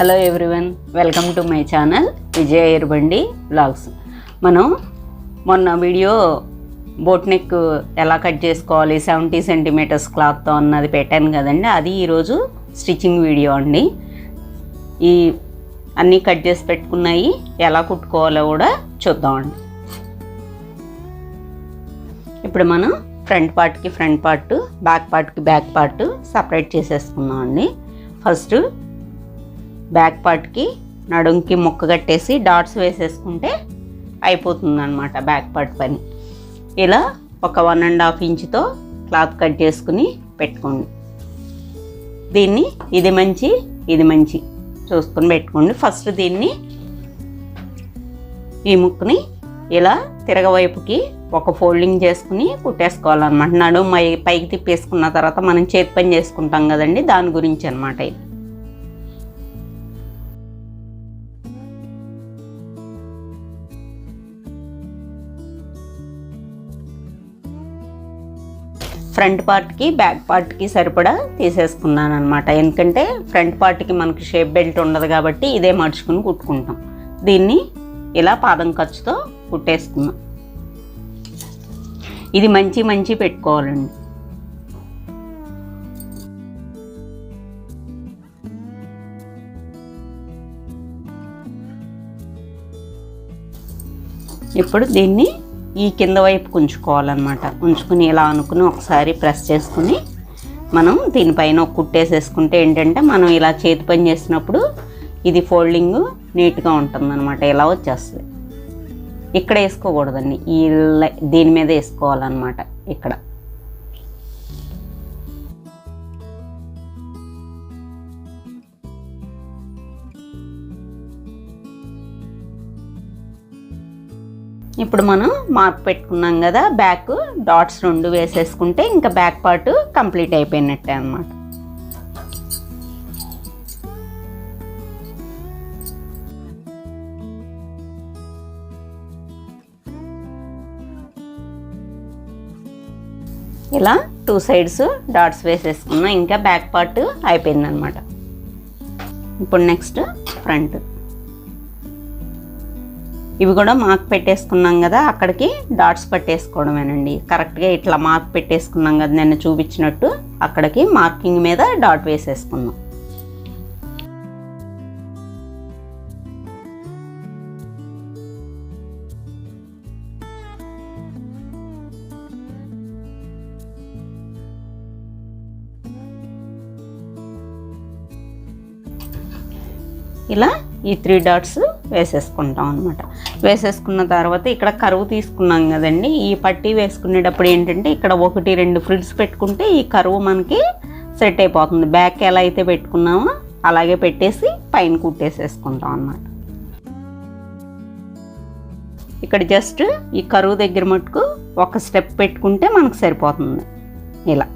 Hello everyone, welcome to my channel Vijaya Erbandi vlogs. మనం మొన్న video boat neck ఎలా cut చేసుకోవాలి 70 సెంటీమీటర్స్ క్లాత్తో అన్నది పెట్టాను కదండి. అది ఈరోజు స్టిచ్చింగ్ వీడియో అండి. ఈ అన్నీ కట్ చేసి పెట్టుకున్నాయి ఎలా కుట్టుకోవాలో కూడా చూద్దామండి. ఇప్పుడు మనం ఫ్రంట్ పార్ట్కి ఫ్రంట్ పార్ట్, బ్యాక్ పార్ట్కి బ్యాక్ పార్ట్ సపరేట్ చేసేసుకున్నాం అండి. ఫస్ట్ బ్యాక్ పార్ట్కి నడుంకి ముక్క కట్టేసి డాట్స్ వేసేసుకుంటే అయిపోతుందన్నమాట బ్యాక్ పార్ట్ పని. ఇలా ఒక 1.5 ఇంచుతో క్లాత్ కట్ చేసుకుని పెట్టుకోండి. దీన్ని ఇది మంచి చూసుకొని పెట్టుకోండి. ఫస్ట్ దీన్ని ఈ ముక్కని ఇలా తిరగవైపుకి ఒక ఫోల్డింగ్ చేసుకుని కుట్టేసుకోవాలన్నమాట. నడుము పైకి తిప్పేసుకున్న తర్వాత మనం చేతి పని చేసుకుంటాం కదండి, దాని గురించి అనమాట ఇది. ఫ్రంట్ పార్ట్కి బ్యాక్ పార్ట్కి సరిపడా తీసేసుకున్నాను అనమాట. ఎందుకంటే ఫ్రంట్ పార్ట్కి మనకి షేప్ బెల్ట్ ఉండదు కాబట్టి ఇదే మడుచుకుని కుట్టుకుంటాం. దీన్ని ఇలా పాదం ఖర్చుతో కుట్టేసుకున్నాం. ఇది మంచి పెట్టుకోవాలండి. ఇప్పుడు దీన్ని ఈ కింద వైపు ఉంచుకోవాలన్నమాట. ఉంచుకుని ఇలా అనుకుని ఒకసారి ప్రెస్ చేసుకుని మనం దీనిపైన ఒక కుట్టేసేసుకుంటే ఏంటంటే మనం ఇలా చేతి పని చేసినప్పుడు ఇది ఫోల్డింగ్ నీట్గా ఉంటుందన్నమాట. ఇలా వచ్చేస్తుంది. ఇక్కడ వేసుకోకూడదండి, దీని మీద వేసుకోవాలన్నమాట. ఇక్కడ ఇప్పుడు మనం మార్క్ పెట్టుకున్నాం కదా, బ్యాక్ డాట్స్ 2 వేసేసుకుంటే ఇంకా బ్యాక్ పార్ట్ కంప్లీట్ అయిపోయినట్టే అన్నమాట. ఇలా 2 సైడ్స్ డాట్స్ వేసేసుకున్నాం. ఇంకా బ్యాక్ పార్ట్ అయిపోయింది అనమాట. ఇప్పుడు నెక్స్ట్ ఫ్రంట్. ఇవి కూడా మార్క్ పెట్టేసుకున్నాం కదా, అక్కడికి డాట్స్ పట్టేసుకోవడమేనండి. కరెక్ట్గా ఇట్లా మార్క్ పెట్టేసుకున్నాం కదా నేను చూపించినట్టు, అక్కడికి మార్కింగ్ మీద డాట్ వేసేసుకున్నాం. ఇలా ఈ 3 డాట్స్ వేసేసుకుంటాం అనమాట. వేసేసుకున్న తర్వాత ఇక్కడ కరువు తీసుకున్నాం కదండి, ఈ పట్టీ వేసుకునేటప్పుడు ఏంటంటే ఇక్కడ 1-2 ఫ్రిల్స్ పెట్టుకుంటే ఈ కరువు మనకి సెట్ అయిపోతుంది. బ్యాక్ ఎలా అయితే పెట్టుకున్నామో అలాగే పెట్టేసి పైన కుట్టేసేసుకుంటాం అన్నమాట. ఇక్కడ జస్ట్ ఈ కరువు దగ్గర మటుకు ఒక స్టెప్ పెట్టుకుంటే మనకు సరిపోతుంది. ఇలా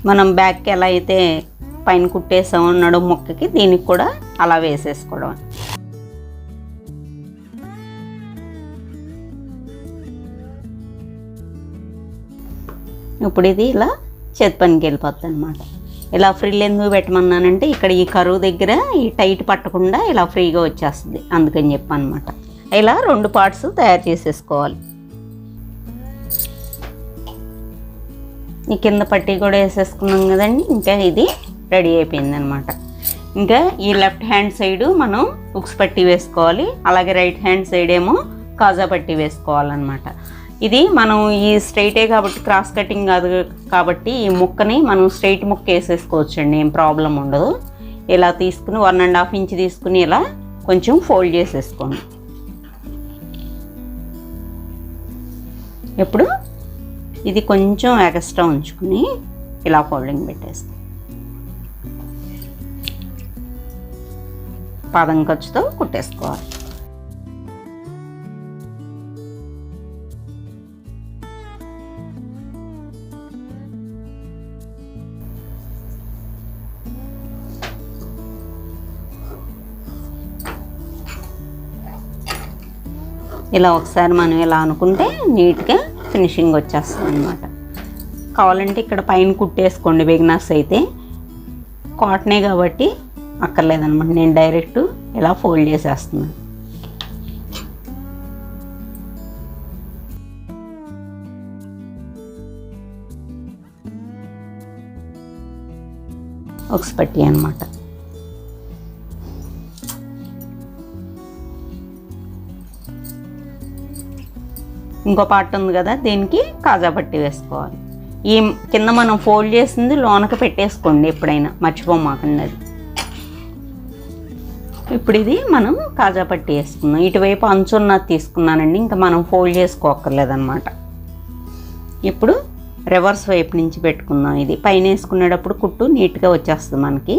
మనం బ్యాక్కి ఎలా అయితే పైన కుట్టేసామో నడుము ముక్కకి, దీనికి కూడా అలా వేసేసుకోవడం. ఇప్పుడు ఇది ఇలా చేతి పనికి వెళ్ళిపోతుంది అనమాట. ఇలా ఫ్రిల్ ఎందుకు పెట్టమన్నానంటే ఇక్కడ ఈ కరువు దగ్గర ఈ టైట్ పట్టకుండా ఇలా ఫ్రీగా వచ్చేస్తుంది, అందుకని చెప్పనమాట. ఇలా 2 పార్ట్స్ తయారు చేసేసుకోవాలి. ఈ కింద పట్టీ కూడా వేసేసుకున్నాం కదండి. ఇంకా ఇది రెడీ అయిపోయింది అనమాట. ఇంకా ఈ లెఫ్ట్ హ్యాండ్ సైడు మనం హుక్స్ పట్టీ వేసుకోవాలి, అలాగే రైట్ హ్యాండ్ సైడ్ ఏమో కాజా పట్టీ వేసుకోవాలన్నమాట. ఇది మనం ఈ స్ట్రైటే కాబట్టి, క్రాస్ కటింగ్ కాదు కాబట్టి ఈ ముక్కని మనం స్ట్రైట్ ముక్క వేసేసుకోవచ్చండి, ఏం ప్రాబ్లం ఉండదు. ఇలా తీసుకుని 1.5 ఇంచ్ తీసుకుని ఇలా కొంచెం ఫోల్డ్ చేసేసుకోండి. ఇప్పుడు ఇది కొంచెం ఎక్స్ట్రా ఉంచుకుని ఇలా ఫోల్డింగ్ పెట్టేస్తాం. పాదం ఖర్చుతో కుట్టేసుకోవాలి. ఇలా ఒకసారి మనం ఇలా అనుకుంటే నీట్గా ఫినిషింగ్ వచ్చేస్తుంది అనమాట. కావాలంటే ఇక్కడ పైన కుట్టేసుకోండి. బిగినర్స్ అయితే కాటనే కాబట్టి అక్కర్లేదనమాట. నేను డైరెక్ట్ ఇలా ఫోల్డ్ చేసేస్తున్నాను. ఉక్స్ పట్టీ అనమాట. ఇంకో పార్ట్ ఉంది కదా, దీనికి కాజా పట్టీ వేసుకోవాలి. ఈ కింద మనం ఫోల్డ్ చేసింది లోనకి పెట్టేసుకోండి ఎప్పుడైనా, మర్చిపోమాకండి అది. ఇప్పుడు ఇది మనం కాజా పట్టీ వేసుకుందాం. ఇటువైపు అంచున్నది తీసుకున్నానండి, ఇంకా మనం ఫోల్డ్ చేసుకోక్కర్లేదన్నమాట. ఇప్పుడు రివర్స్ వైపు నుంచి పెట్టుకుందాం. ఇది పైన వేసుకునేటప్పుడు కుట్టు నీట్గా వచ్చేస్తుంది మనకి.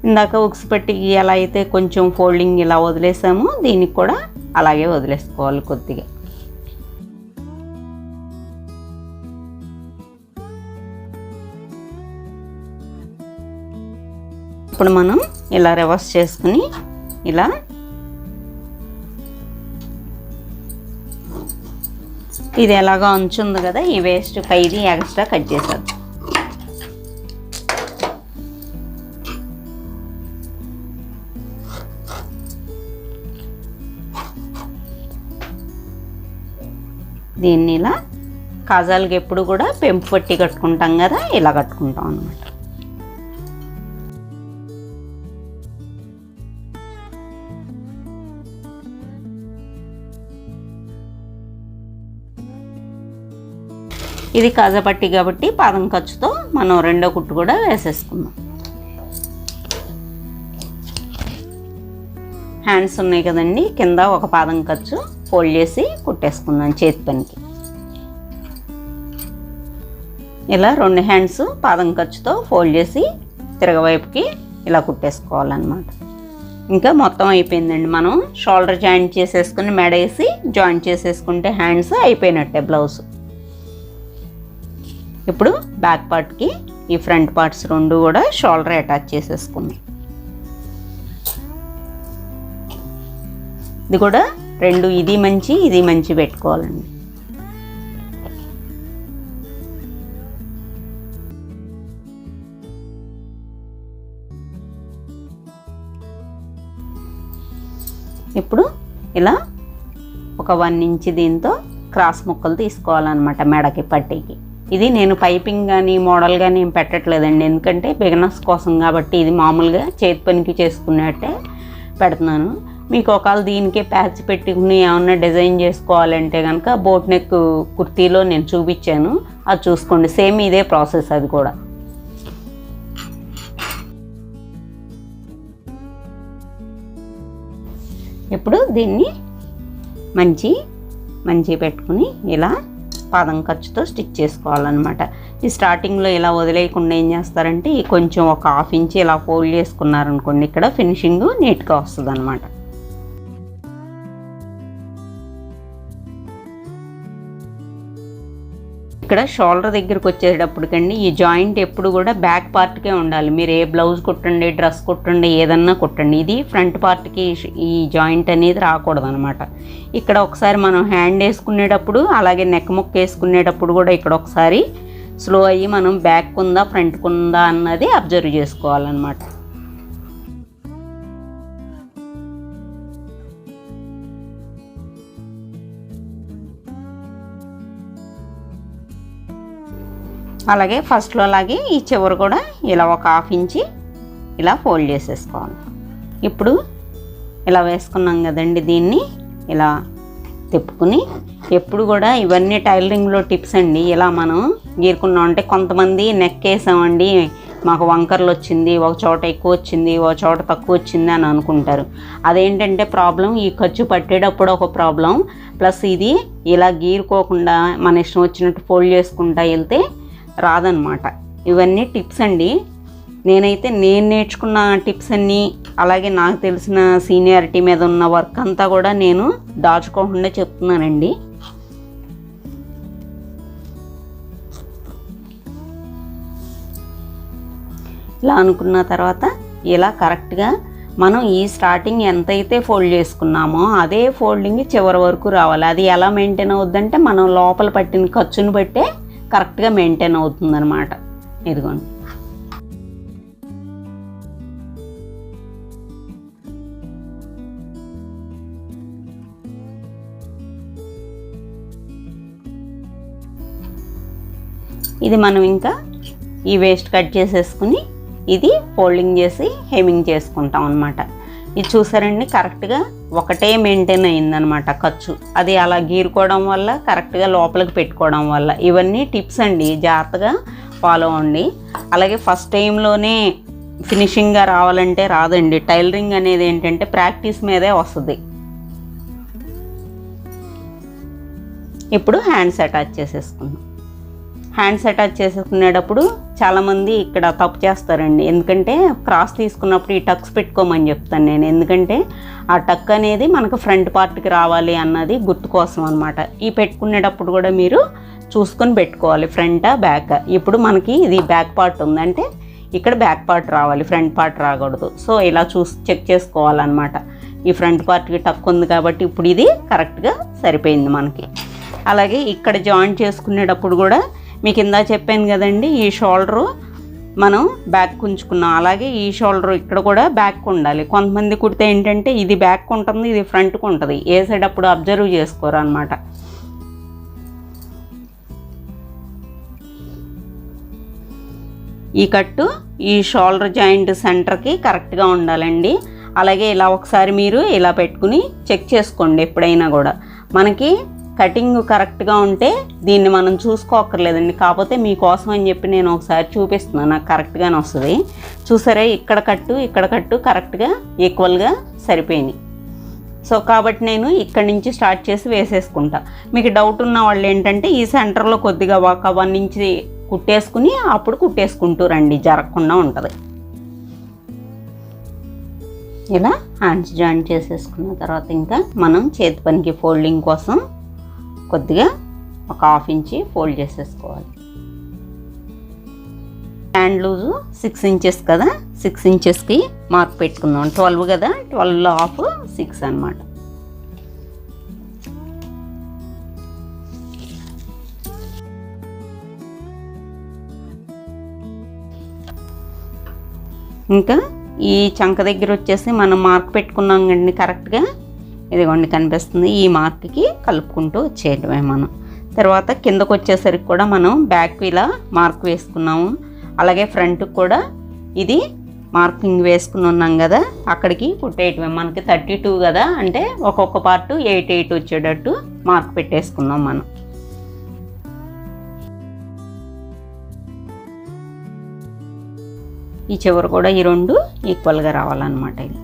ఇందాక ఉక్స్ పట్టీకి ఎలా అయితే కొంచెం ఫోల్డింగ్ ఇలా వదిలేసామో దీనికి కూడా అలాగే వదిలేసుకోవాలి కొద్దిగా. ఇప్పుడు మనం ఇలా రివర్స్ చేసుకుని ఇలా ఇది ఎలాగో అంచుంది కదా, ఈ వేస్ట్ పైది ఎక్స్ట్రా కట్ చేసేద్దాం. దీన్ని ఇలా కాజాలకి ఎప్పుడు కూడా పెంపు పట్టి కట్టుకుంటాం కదా, ఇలా కట్టుకుంటాం అన్నమాట. ఇది కాజా పట్టీ కాబట్టి పాదం ఖర్చుతో మనం రెండో కుట్టు కూడా వేసేసుకుందాం. హ్యాండ్స్ ఉన్నాయి కదండి, కింద ఒక పాదం ఖర్చు ఫోల్డ్ చేసి కుట్టేసుకుందాం చేతి పనికి. ఇలా రెండు హ్యాండ్స్ పాదం ఖర్చుతో ఫోల్డ్ చేసి తిరగవైపుకి ఇలా కుట్టేసుకోవాలన్నమాట. ఇంకా మొత్తం అయిపోయిందండి. మనం షోల్డర్ జాయింట్ చేసేసుకుని మెడ వేసి జాయింట్ చేసేసుకుంటే హ్యాండ్స్ అయిపోయినట్టే బ్లౌజ్. ఇప్పుడు బ్యాక్ పార్ట్కి ఈ ఫ్రంట్ పార్ట్స్ రెండు కూడా షోల్డర్ అటాచ్ చేసేసుకుందాం. ఇది కూడా రెండు, ఇది మంచి పెట్టుకోవాలండి. ఇప్పుడు ఇలా ఒక 1 ఇంచ్ దీంతో క్రాస్ ముక్కలు తీసుకోవాలన్నమాట మెడకి పట్టీకి. ఇది నేను పైపింగ్ కానీ మోడల్ కానీ ఏం పెట్టట్లేదండి, ఎందుకంటే బిగినర్స్ కోసం కాబట్టి. ఇది మామూలుగా చేతి పనికి చేసుకున్నట్టే పెడుతున్నాను. మీకు ఒకవేళ దీనికే ప్యాచ్ పెట్టుకుని ఏమన్నా డిజైన్ చేసుకోవాలంటే కనుక బోట్ నెక్ కుర్తీలో నేను చూపించాను, అది చూసుకోండి. సేమ్ ఇదే ప్రాసెస్ అది కూడా. ఇప్పుడు దీన్ని మంచి పెట్టుకుని ఇలా పాదం ఖర్చుతో స్టిచ్ చేసుకోవాలన్నమాట. ఈ స్టార్టింగ్లో ఇలా వదిలేయకుండా ఏం చేస్తారంటే ఈ కొంచెం ఒక 1/2 ఇంచ్ ఇలా ఫోల్డ్ చేసుకున్నారనుకోండి, ఇక్కడ ఫినిషింగ్ నీట్గా వస్తుంది అనమాట. ఇక్కడ షోల్డర్ దగ్గరికి వచ్చేటప్పటికండి ఈ జాయింట్ ఎప్పుడు కూడా బ్యాక్ పార్ట్కే ఉండాలి. మీరు ఏ బ్లౌజ్ కుట్టండి, డ్రెస్ కుట్టండి, ఏదన్నా కుట్టండి, ఇది ఫ్రంట్ పార్ట్కి ఈ జాయింట్ అనేది రాకూడదు అనమాట. ఇక్కడ ఒకసారి మనం హ్యాండ్ వేసుకునేటప్పుడు అలాగే నెక్ ముక్క వేసుకునేటప్పుడు కూడా ఇక్కడ ఒకసారి స్లో అయ్యి మనం బ్యాక్ ఉందా ఫ్రంట్కి ఉందా అన్నది అబ్జర్వ్ చేసుకోవాలన్నమాట. అలాగే ఫస్ట్లో అలాగే ఈ చివరి కూడా ఇలా ఒక 1/2 ఇంచ్ ఇలా ఫోల్డ్ చేసేసుకోవాలి. ఇప్పుడు ఇలా వేసుకున్నాం కదండి, దీన్ని ఇలా తిప్పుకుని ఎప్పుడు కూడా ఇవన్నీ టైలరింగ్లో టిప్స్ అండి. ఇలా మనం గీరుకున్నాం అంటే కొంతమంది నెక్ వేసామండి మాకు వంకర్లు వచ్చింది, ఒక చోట ఎక్కువ వచ్చింది, ఒక చోట తక్కువ వచ్చింది అని అనుకుంటారు. అదేంటంటే ప్రాబ్లం ఈ ఖర్చు పట్టేటప్పుడు ఒక ప్రాబ్లం, ప్లస్ ఇది ఇలా గీరుకోకుండా మన ఇష్టం వచ్చినట్టు ఫోల్డ్ చేసుకుంటా వెళ్తే రాదనమాట. ఇవన్నీ టిప్స్ అండి. నేను నేర్చుకున్న టిప్స్ అన్నీ అలాగే నాకు తెలిసిన సీనియారిటీ మీద ఉన్న వర్క్ అంతా కూడా నేను దాచుకోకుండా చెప్తున్నానండి. ఇలా అనుకున్న తర్వాత ఇలా కరెక్ట్గా మనం ఈ స్టార్టింగ్ ఎంతైతే ఫోల్డ్ చేసుకున్నామో అదే ఫోల్డింగ్ చివరి వరకు రావాలి. అది ఎలా మెయింటైన్ అవుద్దంటే మనం లోపల పట్టిన ఖర్చుని బట్టే కరెక్ట్గా మెయింటైన్ అవుతుందన్నమాట. ఇదిగోండి. ఇది మనం ఇంకా ఈ వేస్ట్ కట్ చేసేసుకుని ఇది ఫోల్డింగ్ చేసి హెమ్మింగ్ చేసుకుంటాం అన్నమాట. ఇది చూసారండి, కరెక్ట్గా ఒకటే మెయింటైన్ అయిందనమాట ఖర్చు. అది అలా గీరుకోవడం వల్ల, కరెక్ట్గా లోపలికి పెట్టుకోవడం వల్ల. ఇవన్నీ టిప్స్ అండి, జాగ్రత్తగా ఫాలో అవ్వండి. అలాగే ఫస్ట్ టైంలోనే ఫినిషింగ్గా రావాలంటే రాదండి. టైలరింగ్ అనేది ఏంటంటే ప్రాక్టీస్ మీదే వస్తుంది. ఇప్పుడు హ్యాండ్స్ అటాచ్ చేసేసుకుందాం. హ్యాండ్స్ అటాచ్ చేసుకునేటప్పుడు చాలామంది ఇక్కడ తప్పు చేస్తారండి. ఎందుకంటే క్రాస్ తీసుకున్నప్పుడు ఈ టక్స్ పెట్టుకోమని చెప్తాను నేను. ఎందుకంటే ఆ టక్ అనేది మనకు ఫ్రంట్ పార్ట్కి రావాలి అన్నది గుర్తు కోసం అనమాట. ఈ పెట్టుకునేటప్పుడు కూడా మీరు చూసుకొని పెట్టుకోవాలి, ఫ్రంటా బ్యాక్. ఇప్పుడు మనకి ఇది బ్యాక్ పార్ట్ ఉందంటే ఇక్కడ బ్యాక్ పార్ట్ రావాలి, ఫ్రంట్ పార్ట్ రాకూడదు. సో ఇలా చెక్ చేసుకోవాలన్నమాట. ఈ ఫ్రంట్ పార్ట్కి టక్ ఉంది కాబట్టి ఇప్పుడు ఇది కరెక్ట్గా సరిపోయింది మనకి. అలాగే ఇక్కడ జాయింట్ చేసుకునేటప్పుడు కూడా మీకు ఇందా చెప్పాను కదండి, ఈ షోల్డరు మనం బ్యాక్ ఉంచుకున్నాం. అలాగే ఈ షోల్డర్ ఇక్కడ కూడా బ్యాక్ ఉండాలి. కొంతమంది కుడితే ఏంటంటే ఇది బ్యాక్ ఉంటుంది, ఇది ఫ్రంట్కి ఉంటుంది. వేసేటప్పుడు అబ్జర్వ్ చేసుకోరు అనమాట. ఈ కట్టు ఈ షోల్డర్ జాయింట్ సెంటర్కి కరెక్ట్గా ఉండాలండి. అలాగే ఇలా ఒకసారి మీరు ఇలా పెట్టుకుని చెక్ చేసుకోండి. ఎప్పుడైనా కూడా మనకి కటింగ్ కరెక్ట్గా ఉంటే దీన్ని మనం చూసుకోక్కర్లేదండి. కాకపోతే మీకోసం అని చెప్పి నేను ఒకసారి చూపిస్తున్నాను, నాకు కరెక్ట్గానే వస్తుంది. చూసారా, ఇక్కడ కట్టు కరెక్ట్గా ఈక్వల్గా సరిపోయినాయి. సో కాబట్టి నేను ఇక్కడి నుంచి స్టార్ట్ చేసి వేసేసుకుంటా. మీకు డౌట్ ఉన్న వాళ్ళు ఏంటంటే ఈ సెంటర్లో కొద్దిగా ఒక 1 ఇంచ్ కుట్టేసుకుని అప్పుడు కుట్టేసుకుంటూ రండి, జరగకుండా ఉంటుంది. ఇలా హ్యాండ్స్ జాయిన్ చేసేసుకున్న తర్వాత ఇంకా మనం చేతి పనికి ఫోల్డింగ్ కోసం కొద్దిగా ఒక 1/2 ఇంచ్ ఫోల్డ్ చేసేసుకోవాలి. హ్యాండ్ లూజు 6 ఇంచెస్ కదా, 6 ఇంచెస్కి మార్క్ పెట్టుకుందాం. 12 కదా, 12 హాఫ్ 6 అన్నమాట. ఇంకా ఈ చంక దగ్గర వచ్చేసి మనం మార్క్ పెట్టుకున్నాం కండి కరెక్ట్గా. ఇదిగోండి కనిపిస్తుంది. ఈ మార్క్కి కలుపుకుంటూ వచ్చేయడమే మనం. తర్వాత కిందకు వచ్చేసరికి కూడా మనం బ్యాక్ ఇలా మార్క్ వేసుకున్నాము. అలాగే ఫ్రంట్కి కూడా ఇది మార్కింగ్ వేసుకుని ఉన్నాం కదా, అక్కడికి కుట్టేయటమే. మనకి 32 కదా, అంటే ఒక్కొక్క పార్ట్ 8 వచ్చేటట్టు మార్క్ పెట్టేసుకుందాం మనం. ఈ చివర కూడా ఈ 2 ఈక్వల్గా రావాలన్నమాట. ఇది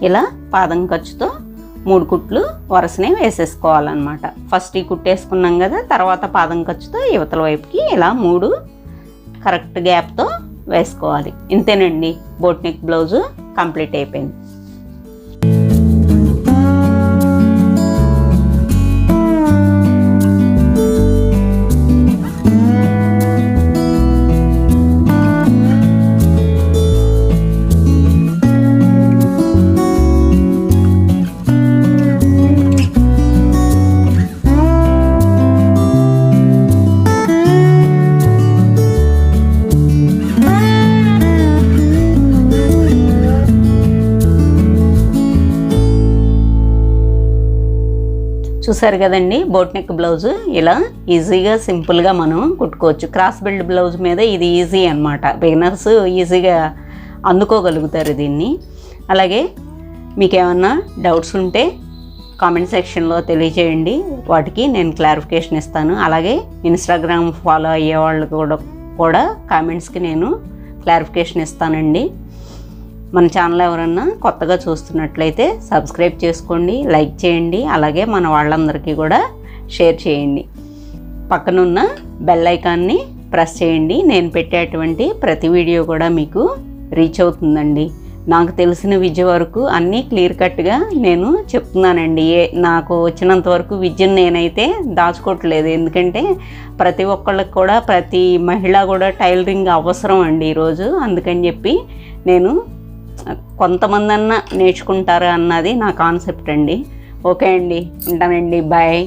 ఇలా పాదం ఖర్చుతో 3 కుట్లు వరుసనే వేసేసుకోవాలన్నమాట. ఫస్ట్ ఈ కుట్టేసుకున్నాం కదా, తర్వాత పాదం ఖర్చుతో యువతల వైపుకి ఇలా 3 కరెక్ట్ గ్యాప్తో వేసుకోవాలి. ఇంతేనండి, బోట్ నెక్ బ్లౌజు కంప్లీట్ అయిపోయింది. చూసారు కదండి, బోట్ నెక్ బ్లౌజు ఇలా ఈజీగా సింపుల్గా మనం కుట్టుకోవచ్చు. క్రాస్ బెల్ట్ బ్లౌజ్ మీద ఇది ఈజీ అనమాట. బిగినర్స్ ఈజీగా అందుకోగలుగుతారు దీన్ని. అలాగే మీకు ఏమన్నా డౌట్స్ ఉంటే కామెంట్ సెక్షన్లో తెలియజేయండి, వాటికి నేను క్లారిఫికేషన్ ఇస్తాను. అలాగే ఇన్స్టాగ్రామ్ ఫాలో అయ్యే వాళ్ళు కూడా కామెంట్స్కి నేను క్లారిఫికేషన్ ఇస్తానండి. మన ఛానల్ ఎవరన్నా కొత్తగా చూస్తున్నట్లయితే సబ్స్క్రైబ్ చేసుకోండి, లైక్ చేయండి. అలాగే మన వాళ్ళందరికీ కూడా షేర్ చేయండి. పక్కనున్న బెల్ ఐకాన్ని ప్రెస్ చేయండి. నేను పెట్టేటువంటి ప్రతి వీడియో కూడా మీకు రీచ్ అవుతుందండి. నాకు తెలిసిన విద్య వరకు అన్నీ క్లియర్ కట్గా నేను చెప్తున్నానండి. నాకు వచ్చినంత వరకు విద్యను నేనైతే దాచుకోవట్లేదు. ఎందుకంటే ప్రతి ఒక్కళ్ళకి కూడా, ప్రతి మహిళ కూడా టైలరింగ్ అవసరం అండి ఈరోజు. అందుకని చెప్పి నేను కొంతమంది అన్నా నేర్చుకుంటారా అన్నది నా కాన్సెప్ట్ అండి. ఓకే అండి, ఉంటానండి, బాయ్.